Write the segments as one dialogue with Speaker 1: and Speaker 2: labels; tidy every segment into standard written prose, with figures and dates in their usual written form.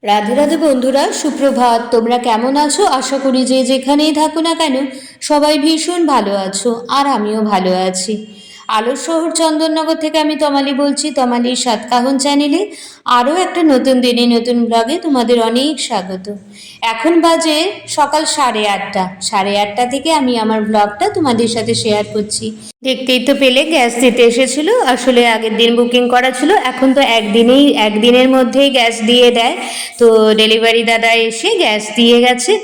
Speaker 1: রাধে রাধে বন্ধুরা, সুপ্রভাত। তোমরা কেমন আছো? আশা করি যে যেখানেই থাকো না কেন সবাই ভীষণ ভালো আছো, আর আমিও ভালো আছি। আলোর শহর চন্দননগর থেকে আমি তমালি বলছি, তমালির সাতকাহন চ্যানেলে আরও একটা নতুন দিনে নতুন ব্লগে তোমাদের অনেক স্বাগত। এখন বাজে সকাল 8:30। 8:30 থেকে আমি আমার ব্লগটা তোমাদের সাথে শেয়ার করছি। দেখতেই তো পেলে, গ্যাস দিতে এসেছিল। আসলে আগের দিন বুকিং করা ছিল, এখন তো একদিনের মধ্যেই গ্যাস দিয়ে দেয়। তো ডেলিভারি দাদা এসে গ্যাস দিয়ে গেছে,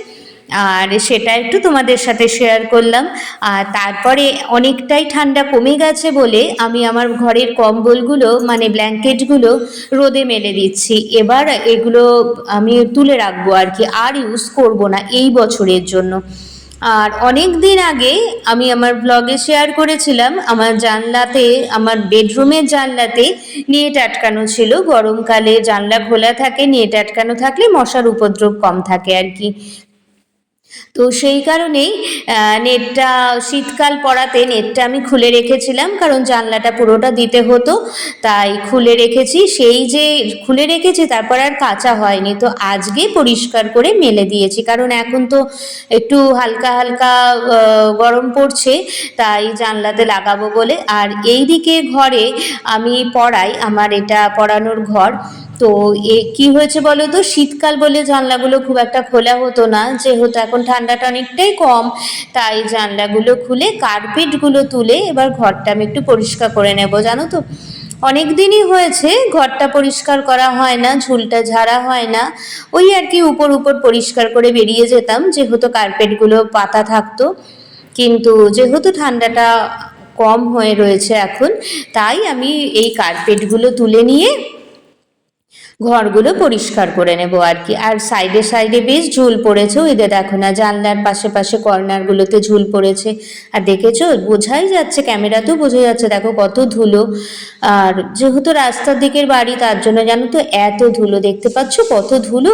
Speaker 1: আর সেটা একটু তোমাদের সাথে শেয়ার করলাম। আর তারপরে অনেকটাই ঠান্ডা কমে গেছে বলে আমি আমার ঘরের কম্বলগুলো মানে ব্ল্যাঙ্কেটগুলো রোদে মেলে দিচ্ছি। এবার এগুলো আমি তুলে রাখবো আর কি, আর ইউজ করব না এই বছরের জন্য। আর অনেক দিন আগে আমি আমার ব্লগে শেয়ার করেছিলাম, আমার জানলাতে, আমার বেডরুমের জানলাতে নেট আটকানো ছিল। গরমকালে জানলা খোলা থাকে, নেট আটকানো থাকলে মশার উপদ্রব কম থাকে আর কি। তো সেই কারণেই নেটটা, শীতকাল পড়াতে নেটটা আমি খুলে রেখেছিলাম, কারণ জানলাটা পুরোটা দিতে হতো, তাই খুলে রেখেছি। সেই যে খুলে রেখেছি, তারপর আর কাচা হয়নি। তো আজকে পরিষ্কার করে মেলে দিয়েছি, কারণ এখন তো একটু হালকা হালকা গরম পড়ছে, তাই জানলাতে লাগাবো বলে। আর এই দিকে ঘরে আমি পড়াই, আমার এটা পড়ানোর ঘর। তো কি হয়েছে বলো তো, শীতকাল বলে জানলাগুলো খুব একটা খোলা হতো না, যেহেতু এখন ঠান্ডাটা অনেকটাই কম, তাই জানলাগুলো খুলে কার্পেটগুলো তুলে এবার ঘরটা আমি একটু পরিষ্কার করে নেব। জানো তো, অনেক দিনই হয়েছে ঘরটা পরিষ্কার করা হয় না, ঝুলটা ঝাড়া হয় না। ওই আর কি উপর উপর পরিষ্কার করে বেরিয়ে যেতাম, যেহেতু কার্পেটগুলো পাতা থাকতো। কিন্তু যেহেতু ঠান্ডাটা কম হয়ে রয়েছে এখন, তাই আমি এই কার্পেটগুলো তুলে নিয়ে ঘরগুলো পরিষ্কার করে নেব আর কি। আর সাইডে সাইডে বেশ ঝুল পড়েছে, ওই দেখো না, জানলার পাশে পাশে কর্নারগুলোতে ঝুল পড়েছে। আর দেখেছো, বোঝাই যাচ্ছে, ক্যামেরাতেও বোঝা যাচ্ছে, দেখো কত ধুলো। আর যেহেতু রাস্তার দিকের বাড়ি, তার জন্য জানো তো এত ধুলো, দেখতে পাচ্ছ কত ধুলো।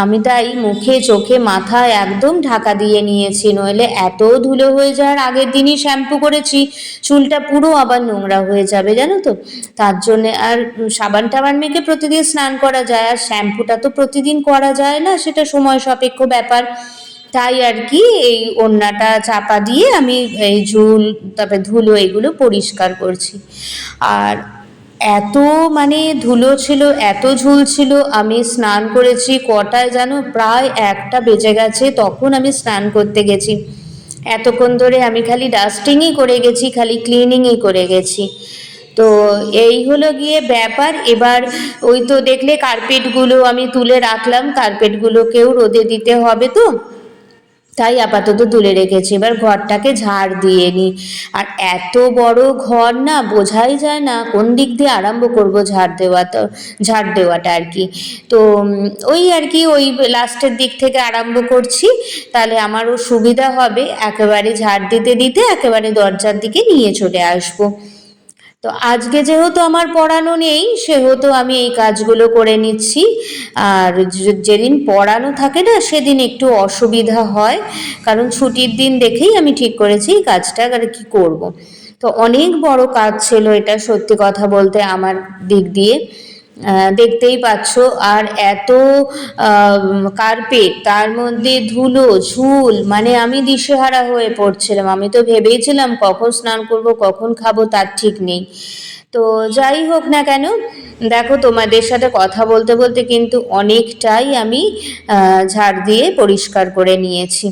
Speaker 1: আমি তাই মুখে চোখে মাথায় একদম ঢাকা দিয়ে নিয়েছি, নইলে এত ধুলো হয়ে যায়। আর আগের দিনই শ্যাম্পু করেছি, চুলটা পুরো আবার নোংরা হয়ে যাবে জানো তো। তার জন্যে আর সাবান টাবান মেখে প্রতিদিন স্নান করা যায়, আর শ্যাম্পুটা তো প্রতিদিন করা যায় না, সেটা সময় সাপেক্ষ ব্যাপার। তাই আর কি এই ওড়নাটা চাপা দিয়ে আমি এই ঝুল, তারপরে ধুলো, এগুলো পরিষ্কার করছি। আর এত মানে ধুলো ছিল, এত ঝুল ছিল। আমি স্নান করেছি কটায় জানো, প্রায় 1টা বেজে গেছে, তখন আমি স্নান করতে গেছি। এতক্ষণ ধরে আমি খালি ডাস্টিংই করে গেছি, খালি ক্লিনিংই করে গেছি। তো এই হলো গিয়ে ব্যাপার। এবার ওই তো দেখলে কার্পেটগুলো আমি তুলে রাখলাম, কার্পেটগুলোকেও রোদে দিতে হবে, তো তাই আপাতত তুলে রেখেছি। এবার ঘরটাকে ঝাড় দিয়ে নিই। আর এত বড় ঘর না, বোঝাই যায় না কোন দিক দিয়ে আরম্ভ করব ঝাড় দেওয়াটা আর কি। তো ওই আর কি, ওই লাস্টের দিক থেকে আরম্ভ করছি, তাহলে আমারও সুবিধা হবে। একেবারে ঝাড় দিতে দিতে একেবারে দরজার দিকে নিয়ে চলে আসবো। তো আজকে যেহেতু আমার পড়ানো নেই, সেহেতু আমি এই কাজগুলো করে নিচ্ছি। আর যেদিন পড়ানো থাকে না, সেদিন একটু অসুবিধা হয়, কারণ ছুটির দিন দেখেই আমি ঠিক করেছি এই কাজটা আর কি করব। তো অনেক বড় কাজ ছিল এটা, সত্যি কথা বলতে, আমার দিক দিয়ে। দেখতেই পাচ্ছ। আর এত কার্পেট, তার মধ্যে ধুলো ঝুল, মানে আমি দিশেহারা হয়ে পড়ছিলাম। আমি তো ভেবেইছিলাম কখন স্নান করব, কখন খাবো, তার ঠিক নেই। তো যাই হোক না কেন, দেখো তোমাদের সাথে কথা বলতে বলতে কিন্তু অনেকটাই আমি ঝাড় দিয়ে পরিষ্কার করে নিয়েছি।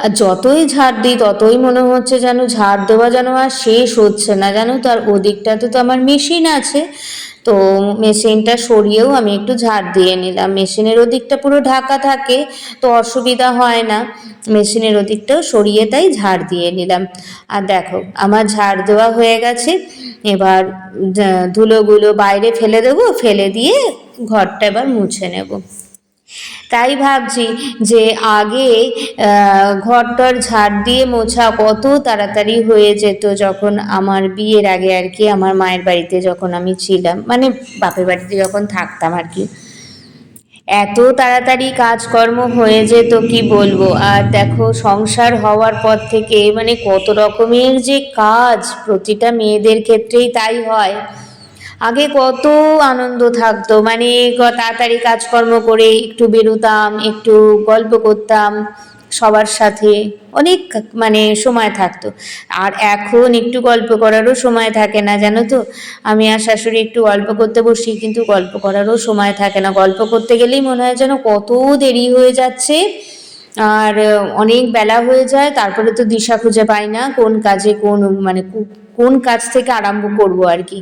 Speaker 1: আর যতই ঝাড় দিই ততই মনে হচ্ছে যেন ঝাড় দেওয়া যেন আর শেষ হচ্ছে না, জানো তো। আর ওদিকটাতে তো আমার মেশিন আছে, তো মেশিনটা সরিয়েও আমি একটু ঝাড় দিয়ে নিলাম। মেশিনের ওদিকটা পুরো ঢাকা থাকে, তো অসুবিধা হয় না। মেশিনের ওদিকটাও সরিয়ে তাই ঝাড় দিয়ে নিলাম। আর দেখো আমার ঝাড় দেওয়া হয়ে গেছে। এবার ধুলোগুলো বাইরে ফেলে দেবো, ফেলে দিয়ে ঘরটা এবার মুছে নেব। তাই ভাবছি যে আগে ঘরটর ঝাড় দিয়ে মোছা কত তাড়াতাড়ি হয়ে যেত, যখন আমার বিয়ের আগে আর কি, আমার মায়ের বাড়িতে যখন আমি ছিলাম, মানে বাপের বাড়িতে যখন থাকতাম আর কি, এত তাড়াতাড়ি কাজকর্ম হয়ে যেত কি বলবো। আর দেখো সংসার হওয়ার পর থেকে মানে কত রকমের যে কাজ, প্রতিটা মেয়েদের ক্ষেত্রেই তাই হয়। আগে কত আনন্দ থাকতো, মানে তাড়াতাড়ি কাজকর্ম করে একটু বেরোতাম, একটু গল্প করতাম সবার সাথে, অনেক মানে সময় থাকতো। আর এখন একটু গল্প করারও সময় থাকে না, জানো তো। আমি আর শাশুড়ি একটু গল্প করতে বসি, কিন্তু গল্প করারও সময় থাকে না। গল্প করতে গেলেই মনে হয় যেন কত দেরি হয়ে যাচ্ছে, আর অনেক বেলা হয়ে যায়, তারপরে তো দিশা খুঁজে পাই না কোন কাজে মানে কোন কাজ থেকে আরম্ভ করব আর কি।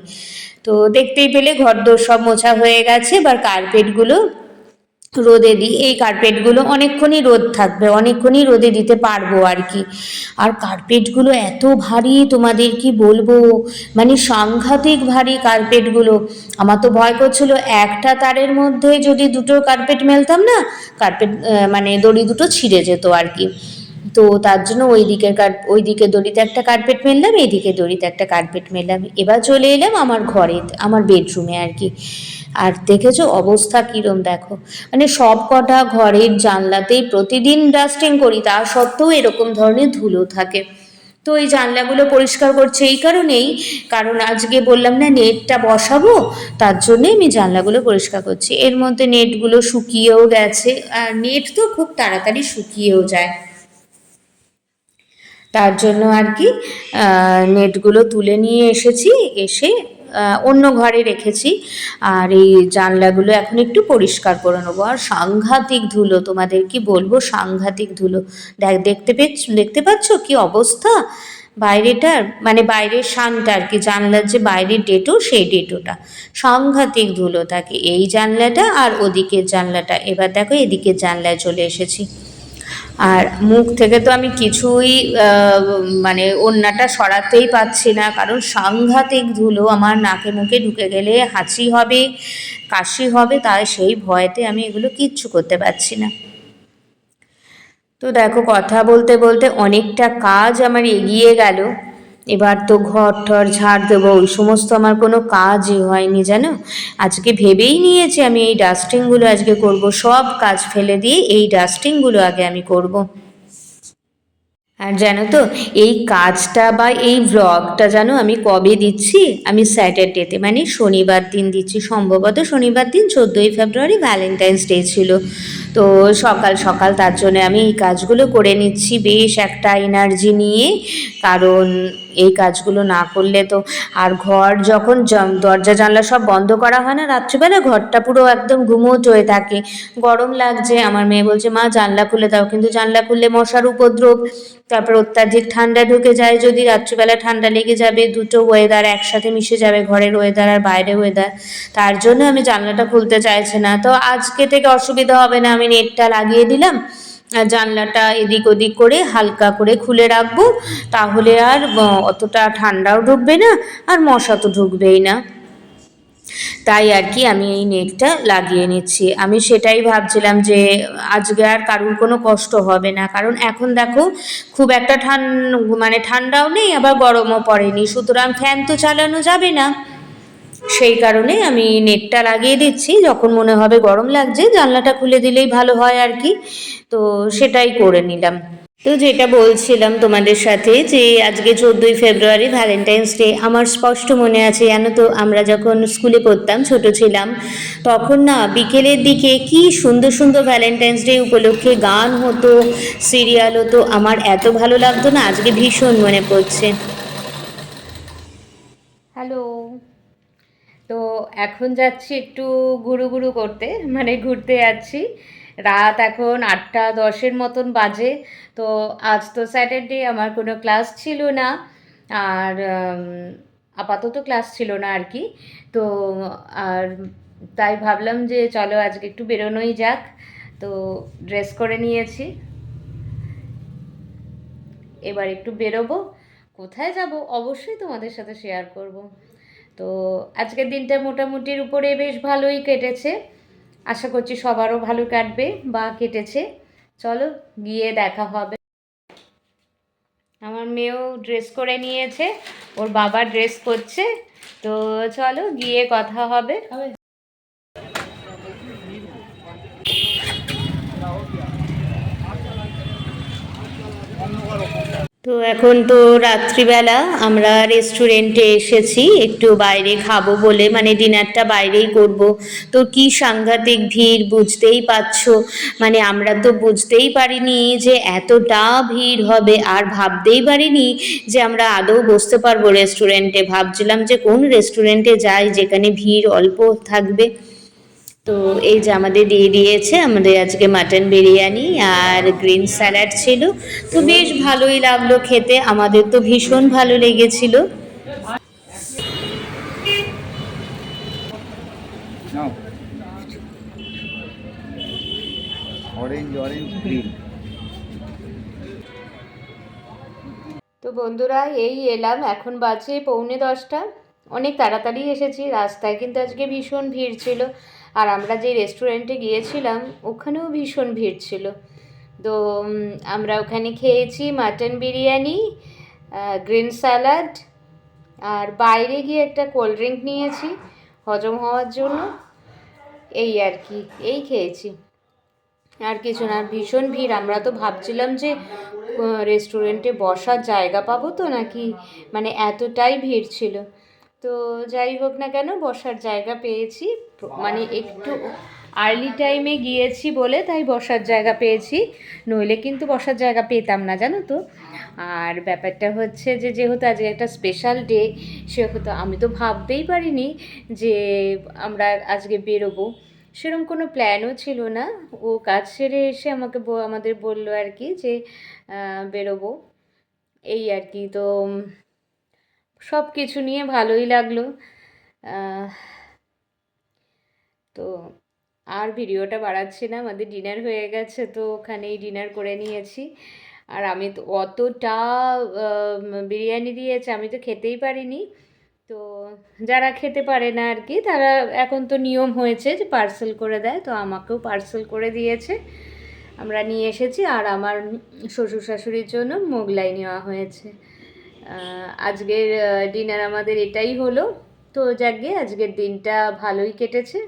Speaker 1: তো দেখতেই পেলে ঘরদোর সব মোছা হয়ে গেছে, এবার কার্পেটগুলো রোদে দিই। এই কার্পেটগুলো অনেকক্ষণই রোদ থাকবে, অনেকক্ষণই রোদে দিতে পারবো আর কি। আর কার্পেটগুলো এত ভারী, তোমাদের কি বলবো, মানে সাংঘাতিক ভারী কার্পেটগুলো। আমার তো ভয় করছিল একটা তারের মধ্যে যদি দুটো কার্পেট মেলতাম না, কার্পেট মানে দড়ি দুটো ছিঁড়ে যেত আর কি। তো তার জন্য ওই দিকে দড়িতে একটা কার্পেট মেললাম, এইদিকে দড়িতে একটা কার্পেট মেললাম। এবার চলে এলাম আমার ঘরে, আমার বেডরুমে আর কি। আর দেখেছো অবস্থা কিরম, দেখো, মানে সব কটা ঘরের জানলাতেই প্রতিদিন ডাস্টিং করি, তা সত্ত্বেও এরকম ধরনের ধুলো থাকে। তো এই জানলাগুলো পরিষ্কার করছে এই কারণেই, কারণ আজকে বললাম না নেটটা বসাবো, তার জন্যে আমি জানলাগুলো পরিষ্কার করছি। এর মধ্যে নেটগুলো শুকিয়েও গেছে, আর নেট তো খুব তাড়াতাড়ি শুকিয়েও যায়, তার জন্য আর কি নেটগুলো তুলে নিয়ে এসেছি, এসে অন্য ঘরে রেখেছি। আর এই জানলাগুলো এখন একটু পরিষ্কার করে নেবো। আর সাংঘাতিক ধুলো, তোমাদের কি বলবো, সাংঘাতিক ধুলো। দেখতে পাচ্ছ কি অবস্থা বাইরেটার, মানে বাইরের শানটা আর কি, জানলার যে বাইরের ডেটো, সেই ডেটোটা সাংঘাতিক ধুলো থাকে। এই জানলাটা আর ওদিকের জানলাটা, এবার দেখো এদিকের জানলায় চলে এসেছি। আর মুখ থেকে তো আমি কিছুই মানে ওড়নাটা সরাতেই পারছি না, কারণ সাংঘাতিক ধুলো আমার নাকে মুখে ঢুকে গেলে হাঁচি হবে, কাশি হবে, তাই সেই ভয়েতে আমি এগুলো কিচ্ছু করতে পারছি না। তো দেখো কথা বলতে বলতে অনেকটা কাজ আমার এগিয়ে গেল। এবার তো ঘর টর ঝাড় দেবো, ওই সমস্ত আমার কোনো কাজই হয়নি জানো। আজকে ভেবেই নিয়েছি আমি এই ডাস্টিংগুলো আজকে করব, সব কাজ ফেলে দিয়ে এই ডাস্টিংগুলো আগে আমি করব। আর জানো তো এই কাজটা বা এই ব্লগটা জানো আমি কবে দিচ্ছি, আমি স্যাটারডেতে মানে শনিবার দিন দিচ্ছি, সম্ভবত শনিবার দিন 14ই ফেব্রুয়ারি ভ্যালেন্টাইন্স ডে ছিল। তো সকাল সকাল তার জন্য আমি এই কাজগুলো করে নিচ্ছি বেশ একটা এনার্জি নিয়ে, কারণ এই কাজগুলো না করলে তো, আর ঘর যখন দরজা জানলা সব বন্ধ করা হয় না রাত্রিবেলা, ঘরটা পুরো একদম গুমোট হয়ে থাকে, গরম লাগছে। আমার মেয়ে বলছে মা জানলা খুলে দাও, কিন্তু জানলা খুললে মশার উপদ্রব, তারপর অত্যাধিক ঠান্ডা ঢুকে যায়, যদি রাত্রিবেলা ঠান্ডা লেগে যাবে, দুটো ওয়েদার একসাথে মিশে যাবে, ঘরের ওয়েদার আর বাইরের ওয়েদার, তার জন্য আমি জানলাটা খুলতে চাইছি না। তো আজকে থেকে অসুবিধা হবে না, আমি নেটটা লাগিয়ে দিলাম, আর জানলাটা এদিক ওদিক করে হালকা করে খুলে রাখবো, তাহলে আর অতটা ঠান্ডাও ঢুকবে না, আর মশা তো ঢুকবেই না। তাই আর কি আমি এই নেটটা লাগিয়ে নিচ্ছি। আমি সেটাই ভাবছিলাম যে আজকে আর কারুর কোনো কষ্ট হবে না, কারণ এখন দেখো খুব একটা মানে ঠান্ডাও নেই, আবার গরমও পড়েনি, সুতরাং ফ্যান তো চালানো যাবে না। সেই কারণে আমি নেটটা লাগিয়ে দিচ্ছি, যখন মনে হবে গরম লাগছে জানলাটা খুলে দিলেই ভালো হয় আর কি। তো সেটাই করে নিলাম। তো যেটা বলছিলাম তোমাদের সাথে, যে আজকে 14ই ফেব্রুয়ারি ভ্যালেন্টাইন্স ডে, আমার স্পষ্ট মনে আছে জানো তো, আমরা যখন স্কুলে পড়তাম, ছোট ছিলাম, তখন না বিকেলের দিকে কি সুন্দর সুন্দর ভ্যালেন্টাইন্স ডে উপলক্ষে গান হতো, সিরিয়াল হতো, আমার এত ভালো লাগতো না, আজকে ভীষণ মনে পড়ছে। হ্যালো। তো এখন যাচ্ছি একটু ঘুরু করতে, মানে ঘুরতে যাচ্ছি। রাত এখন 8টা 10-এর মতন বাজে। তো আজ তো স্যাটারডে, আমার কোনো ক্লাস ছিল না, আর আপাতত ক্লাস ছিল না আর কি। তো আর তাই ভাবলাম যে চলো আজকে একটু বেরোনোই যাক। তো ড্রেস করে নিয়েছি, এবার একটু বেরোবো। কোথায় যাব অবশ্যই তোমাদের সাথে শেয়ার করব। তো আজকের দিনটা মোটামুটির উপরে বেশ ভালোই কেটেছে, আশা করছি সবারও ভালো কাটবে বা কেটেছে। চলো গিয়ে দেখা হবে। আমার মেয়েও ড্রেস করে নিয়েছে, ওর বাবা ড্রেস করছে, তো চলো গিয়ে কথা হবে। তো তো এখন তো রাত্রিবেলা আমরা রেস্টুরেন্টে এসেছি একটু বাইরে খাবো বলে, মানে ডিনারটা বাইরেই করব। তো কি সাংঘাতিক ভিড় বুঝতেই পারছো, মানে আমরা তো বুঝতেই পারিনি যে এতটা ভিড় হবে, আর ভাবতেই পারিনি যে আমরা আদৌ বসতে পারবো রেস্টুরেন্টে। ভাবছিলাম যে কোন রেস্টুরেন্টে যাই যেখানে ভিড় অল্প থাকবে। তো এই যে আমাদের দিয়ে দিয়েছে, আমাদের আজকে মাটন বিরিয়ানি আর গ্রিন স্যালাড ছিল। তো বেশ ভালোই লাগলো খেতে, আমাদের তো ভীষণ ভালো লেগেছিল।
Speaker 2: নাও অরেঞ্জ অরেঞ্জ গ্রিন।
Speaker 1: তো বন্ধুরা এই এলাম, এখন বাজে 9:45। অনেক তাড়াতাড়ি এসেছি, রাস্তায় কিন্তু আজকে ভীষণ ভিড় ছিল। আর আমরা যে রেস্টুরেন্টে গিয়েছিলাম ওখানেও ভীষণ ভিড় ছিল। তো আমরা ওখানে খেয়েছি মাটন বিরিয়ানি, গ্রিন স্যালাড, আর বাইরে গিয়ে একটা কোল্ড ড্রিঙ্ক নিয়েছি হজম হওয়ার জন্য। এই আর কি, এই খেয়েছি, আর কিছু না। ভীষণ ভিড়, আমরা তো ভাবছিলাম যে রেস্টুরেন্টে বসার জায়গা পাবো তো নাকি, মানে এতটাই ভিড় ছিল। তো যাই হোক না কেন, বসার জায়গা পেয়েছি, মানে একটু আর্লি টাইমে গিয়েছি বলে তাই বসার জায়গা পেয়েছি, নইলে কিন্তু বসার জায়গা পেতাম না, জানো তো। আর ব্যাপারটা হচ্ছে যে যেহেতু আজকে একটা স্পেশাল ডে, সেহেতু আমি তো ভাবতেই পারিনি যে আমরা আজকে বেরোবো। সেরকম কোনো প্ল্যানও ছিল না, ও কাজ সেরে এসে আমাদের বললো আর কি যে বেরোবো, এই আর কি। তো সব কিছু নিয়ে ভালোই লাগলো। তো আর ভিডিওটা বাড়াচ্ছি না, আমাদের ডিনার হয়ে গেছে, তো ওখানেই ডিনার করে নিয়েছি। আর আমি তো অতটা বিরিয়ানি দিয়েছে, আমি তো খেতেই পারিনি। তো যারা খেতে পারে না আর কি, তারা এখন তো নিয়ম হয়েছে যে পার্সেল করে দেয়, তো আমাকেও পার্সেল করে দিয়েছে, আমরা নিয়ে এসেছি। আর আমার শ্বশুর শাশুড়ির জন্য মোগলাই নেওয়া হয়েছে। আজকের ডিনার আমাদের এটাই হলো। তো যাকগে, আজকের দিনটা ভালোই কেটেছে।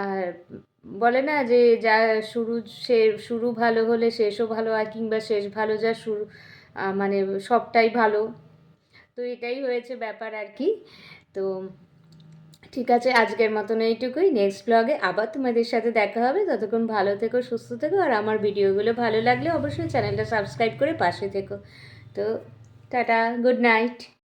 Speaker 1: আর বলে না যে যা শুরু সে শুরু ভালো হলে শেষও ভালো হয়, কিংবা শেষ ভালো যা শুরু, মানে সবটাই ভালো। তো এটাই হয়েছে ব্যাপার আর কি। তো ঠিক আছে, আজকের মতন এইটুকুই। নেক্সট ব্লগে আবার তোমাদের সাথে দেখা হবে। ততক্ষণ ভালো থেকো, সুস্থ থেকো, আর আমার ভিডিওগুলো ভালো লাগলে অবশ্যই চ্যানেলটা সাবস্ক্রাইব করে পাশে থেকো। তো টাটা, গুড নাইট।